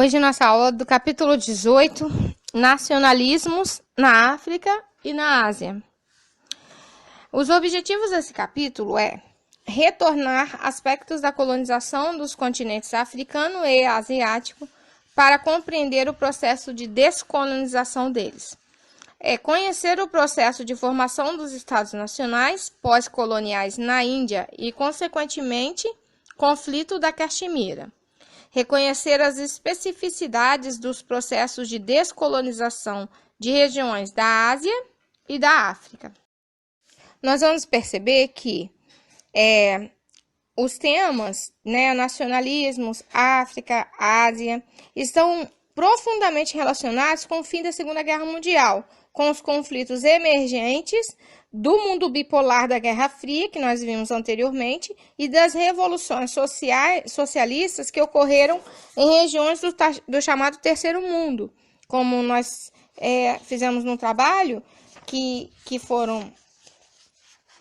Hoje nossa aula do capítulo 18, Nacionalismos na África e na Ásia. Os objetivos desse capítulo é retornar aspectos da colonização dos continentes africano e asiático para compreender o processo de descolonização deles. Conhecer o processo de formação dos Estados nacionais pós-coloniais na Índia e, consequentemente, conflito da Caxemira. Reconhecer as especificidades dos processos de descolonização de regiões da Ásia e da África. Nós vamos perceber que os temas, nacionalismos, África, Ásia, estão profundamente relacionados com o fim da Segunda Guerra Mundial, com os conflitos emergentes do mundo bipolar da Guerra Fria, que nós vimos anteriormente, e das revoluções socialistas que ocorreram em regiões do chamado Terceiro Mundo, como nós fizemos no trabalho, que foram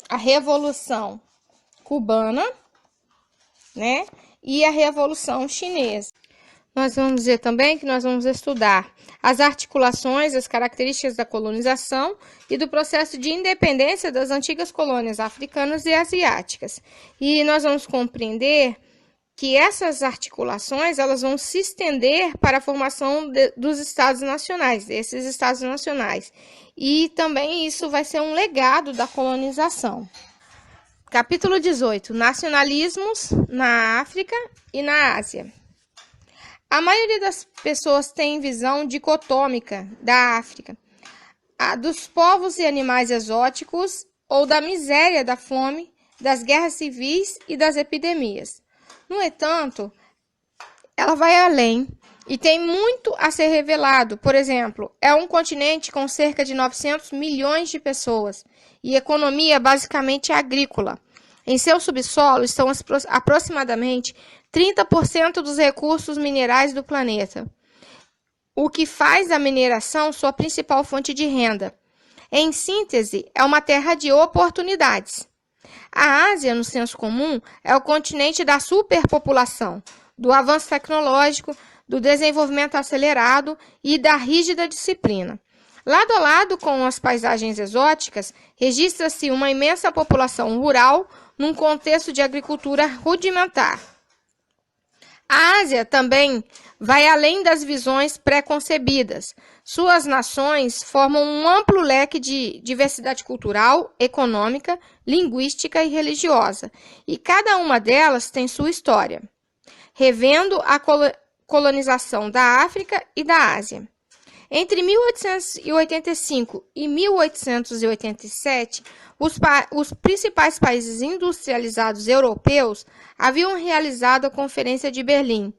a Revolução Cubana, e a Revolução Chinesa. Nós vamos ver também que nós vamos estudar as articulações, as características da colonização e do processo de independência das antigas colônias africanas e asiáticas. E nós vamos compreender que essas articulações elas vão se estender para a formação dos Estados nacionais, desses Estados nacionais. E também isso vai ser um legado da colonização. Capítulo 18. Nacionalismos na África e na Ásia. A maioria das pessoas tem visão dicotômica da África, a dos povos e animais exóticos ou da miséria, da fome, das guerras civis e das epidemias. No entanto, ela vai além e tem muito a ser revelado. Por exemplo, é um continente com cerca de 900 milhões de pessoas e economia basicamente agrícola. Em seu subsolo estão aproximadamente 30% dos recursos minerais do planeta, o que faz a mineração sua principal fonte de renda. Em síntese, é uma terra de oportunidades. A Ásia, no senso comum, é o continente da superpopulação, do avanço tecnológico, do desenvolvimento acelerado e da rígida disciplina. Lado a lado com as paisagens exóticas, registra-se uma imensa população rural num contexto de agricultura rudimentar. A Ásia também vai além das visões pré-concebidas. Suas nações formam um amplo leque de diversidade cultural, econômica, linguística e religiosa, e cada uma delas tem sua história, revendo a colonização da África e da Ásia. Entre 1885 e 1887, os principais países industrializados europeus haviam realizado a Conferência de Berlim,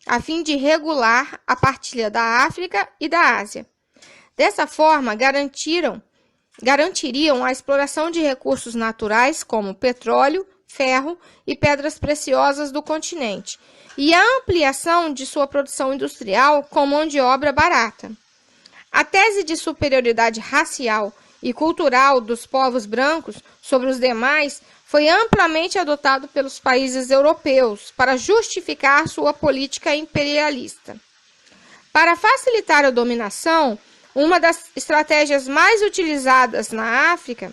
a fim de regular a partilha da África e da Ásia. Dessa forma, garantiriam a exploração de recursos naturais como petróleo, ferro e pedras preciosas do continente, e a ampliação de sua produção industrial com mão de obra barata. A tese de superioridade racial e cultural dos povos brancos sobre os demais foi amplamente adotado pelos países europeus para justificar sua política imperialista. Para facilitar a dominação, uma das estratégias mais utilizadas na África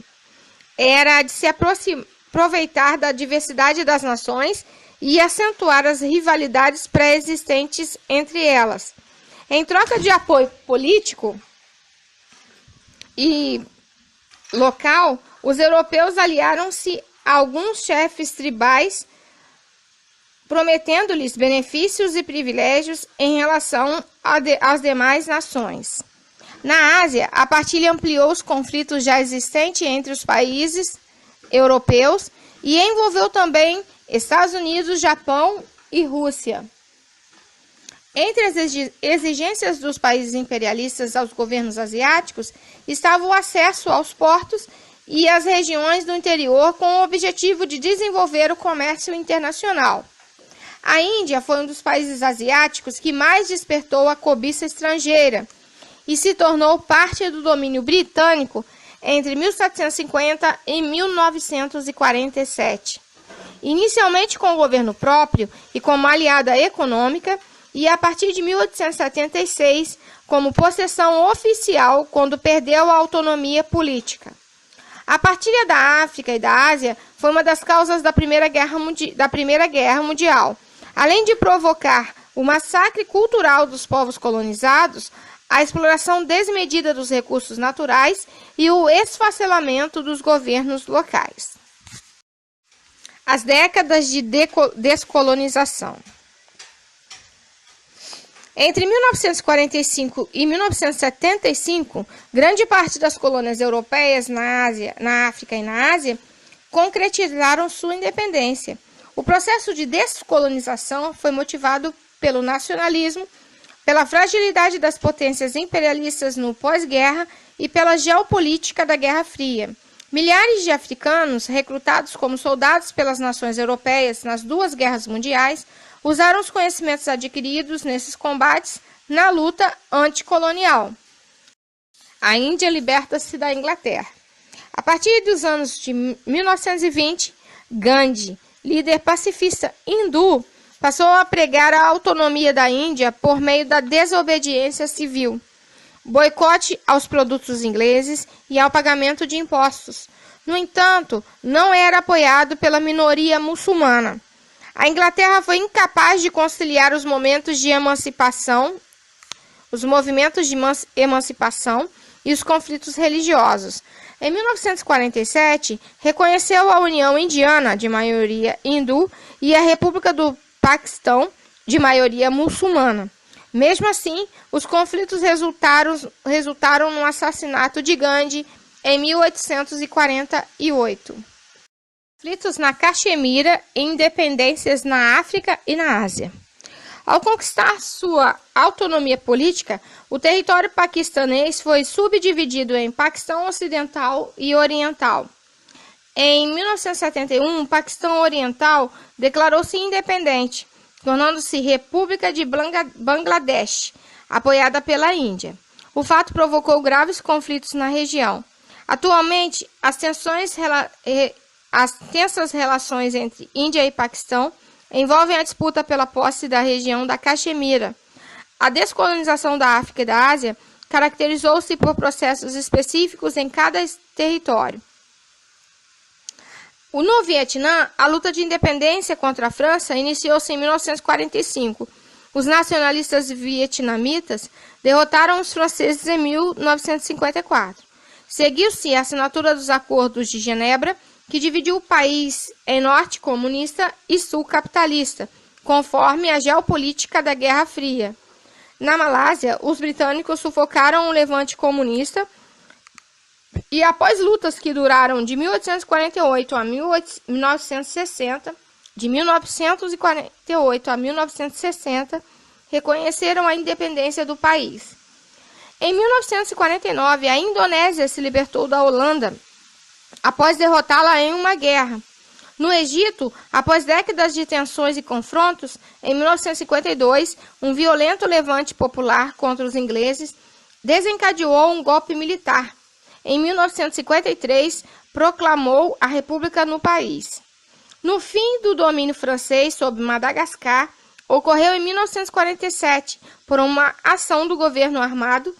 era a de se aproveitar da diversidade das nações e acentuar as rivalidades pré-existentes entre elas. Em troca de apoio político e local, os europeus aliaram-se a alguns chefes tribais, prometendo-lhes benefícios e privilégios em relação às demais nações. Na Ásia, a partilha ampliou os conflitos já existentes entre os países europeus e envolveu também Estados Unidos, Japão e Rússia. Entre as exigências dos países imperialistas aos governos asiáticos estava o acesso aos portos e às regiões do interior com o objetivo de desenvolver o comércio internacional. A Índia foi um dos países asiáticos que mais despertou a cobiça estrangeira e se tornou parte do domínio britânico entre 1750 e 1947. Inicialmente com o governo próprio e como aliada econômica, e a partir de 1876 como possessão oficial quando perdeu a autonomia política. A partilha da África e da Ásia foi uma das causas da Primeira Guerra Mundial. Além de provocar o massacre cultural dos povos colonizados, a exploração desmedida dos recursos naturais e o esfacelamento dos governos locais. As décadas de descolonização. Entre 1945 e 1975, grande parte das colônias europeias na África e na Ásia concretizaram sua independência. O processo de descolonização foi motivado pelo nacionalismo, pela fragilidade das potências imperialistas no pós-guerra e pela geopolítica da Guerra Fria. Milhares de africanos, recrutados como soldados pelas nações europeias nas duas guerras mundiais, usaram os conhecimentos adquiridos nesses combates na luta anticolonial. A Índia liberta-se da Inglaterra. A partir dos anos de 1920, Gandhi, líder pacifista hindu, passou a pregar a autonomia da Índia por meio da desobediência civil, boicote aos produtos ingleses e ao pagamento de impostos. No entanto, não era apoiado pela minoria muçulmana. A Inglaterra foi incapaz de conciliar os movimentos de emancipação e os conflitos religiosos. Em 1947, reconheceu a União Indiana, de maioria hindu, e a República do Paquistão, de maioria muçulmana. Mesmo assim, os conflitos resultaram no assassinato de Gandhi em 1848. Conflitos na Caxemira e independências na África e na Ásia. Ao conquistar sua autonomia política, o território paquistanês foi subdividido em Paquistão Ocidental e Oriental. Em 1971, o Paquistão Oriental declarou-se independente, tornando-se República de Bangladesh, apoiada pela Índia. O fato provocou graves conflitos na região. Atualmente, as tensas relações entre Índia e Paquistão envolvem a disputa pela posse da região da Caxemira. A descolonização da África e da Ásia caracterizou-se por processos específicos em cada território. No Vietnã, a luta de independência contra a França iniciou-se em 1945. Os nacionalistas vietnamitas derrotaram os franceses em 1954. Seguiu-se a assinatura dos Acordos de Genebra, que dividiu o país em norte comunista e sul capitalista, conforme a geopolítica da Guerra Fria. Na Malásia, os britânicos sufocaram o levante comunista e, após lutas que duraram de 1848 a 1960, reconheceram a independência do país. Em 1949, a Indonésia se libertou da Holanda após derrotá-la em uma guerra. No Egito, após décadas de tensões e confrontos, em 1952, um violento levante popular contra os ingleses desencadeou um golpe militar. Em 1953, proclamou a República no país. No fim do domínio francês sobre Madagascar, ocorreu em 1947 por uma ação do governo armado,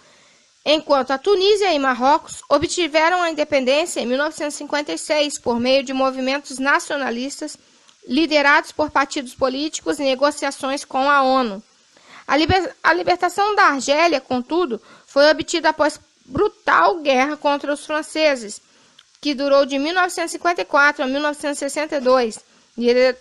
enquanto a Tunísia e Marrocos obtiveram a independência em 1956 por meio de movimentos nacionalistas liderados por partidos políticos e negociações com a ONU. A libertação da Argélia, contudo, foi obtida após brutal guerra contra os franceses, que durou de 1954 a 1962,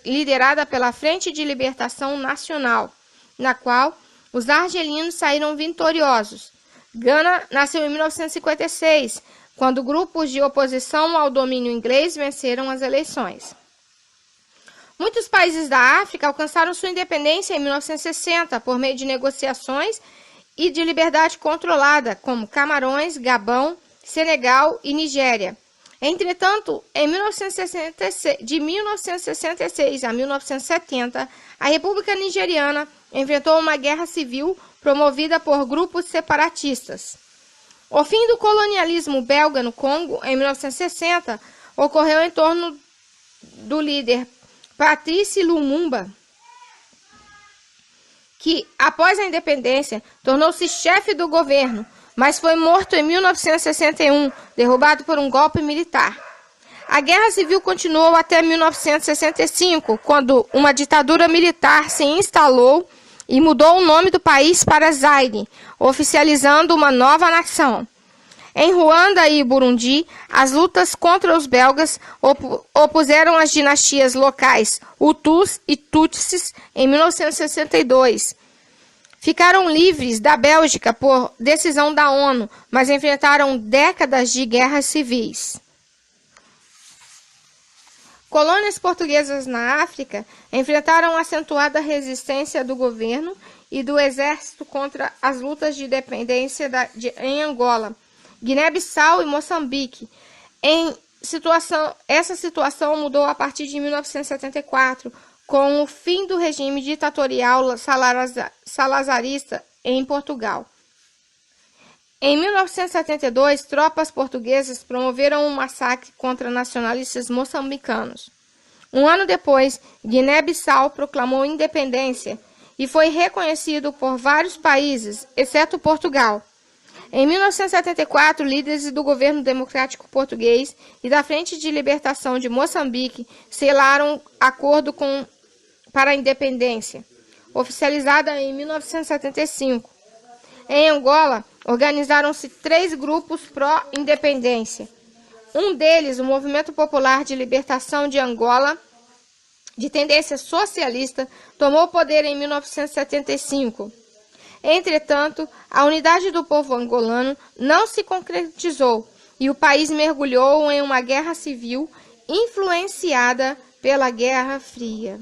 liderada pela Frente de Libertação Nacional, na qual os argelinos saíram vitoriosos. Gana nasceu em 1956, quando grupos de oposição ao domínio inglês venceram as eleições. Muitos países da África alcançaram sua independência em 1960 por meio de negociações e de liberdade controlada, como Camarões, Gabão, Senegal e Nigéria. Entretanto, de 1966 a 1970, a República Nigeriana enfrentou uma guerra civil promovida por grupos separatistas. O fim do colonialismo belga no Congo, em 1960, ocorreu em torno do líder Patrice Lumumba, que, após a independência, tornou-se chefe do governo, mas foi morto em 1961, derrubado por um golpe militar. A Guerra Civil continuou até 1965, quando uma ditadura militar se instalou e mudou o nome do país para Zaire, oficializando uma nova nação. Em Ruanda e Burundi, as lutas contra os belgas opuseram as dinastias locais Hutus e Tutsis em 1962. Ficaram livres da Bélgica por decisão da ONU, mas enfrentaram décadas de guerras civis. Colônias portuguesas na África enfrentaram acentuada resistência do governo e do exército contra as lutas de independência em Angola, Guiné-Bissau e Moçambique. Essa situação mudou a partir de 1974, com o fim do regime ditatorial salazarista em Portugal. Em 1972, tropas portuguesas promoveram um massacre contra nacionalistas moçambicanos. Um ano depois, Guiné-Bissau proclamou independência e foi reconhecido por vários países, exceto Portugal. Em 1974, líderes do governo democrático português e da Frente de Libertação de Moçambique selaram acordo para a independência, oficializada em 1975. Em Angola, organizaram-se 3 grupos pró-independência. Um deles, o Movimento Popular de Libertação de Angola, de tendência socialista, tomou o poder em 1975. Entretanto, a unidade do povo angolano não se concretizou e o país mergulhou em uma guerra civil influenciada pela Guerra Fria.